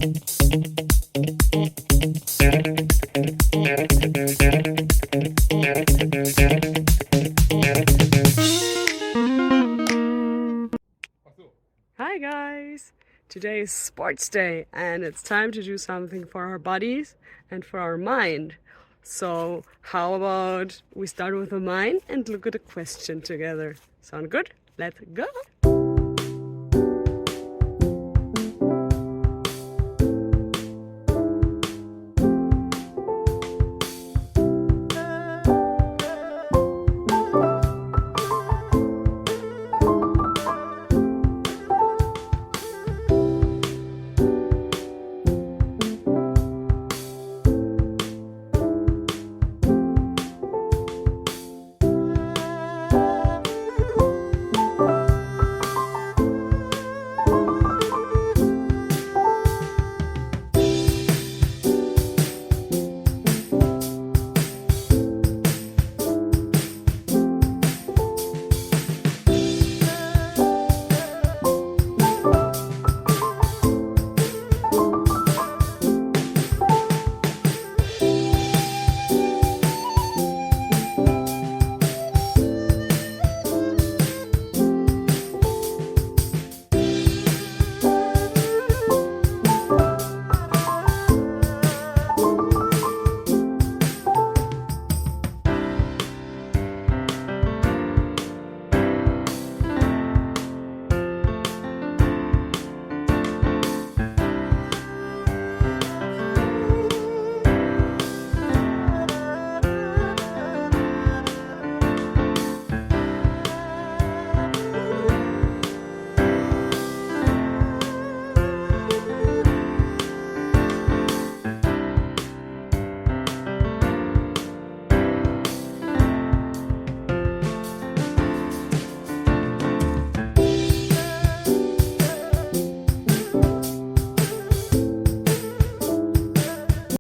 Hi guys! Today is sports day and it's time to do something for our bodies and for our mind. So how about we start with the mind and look at a question together? Sound good? Let's go!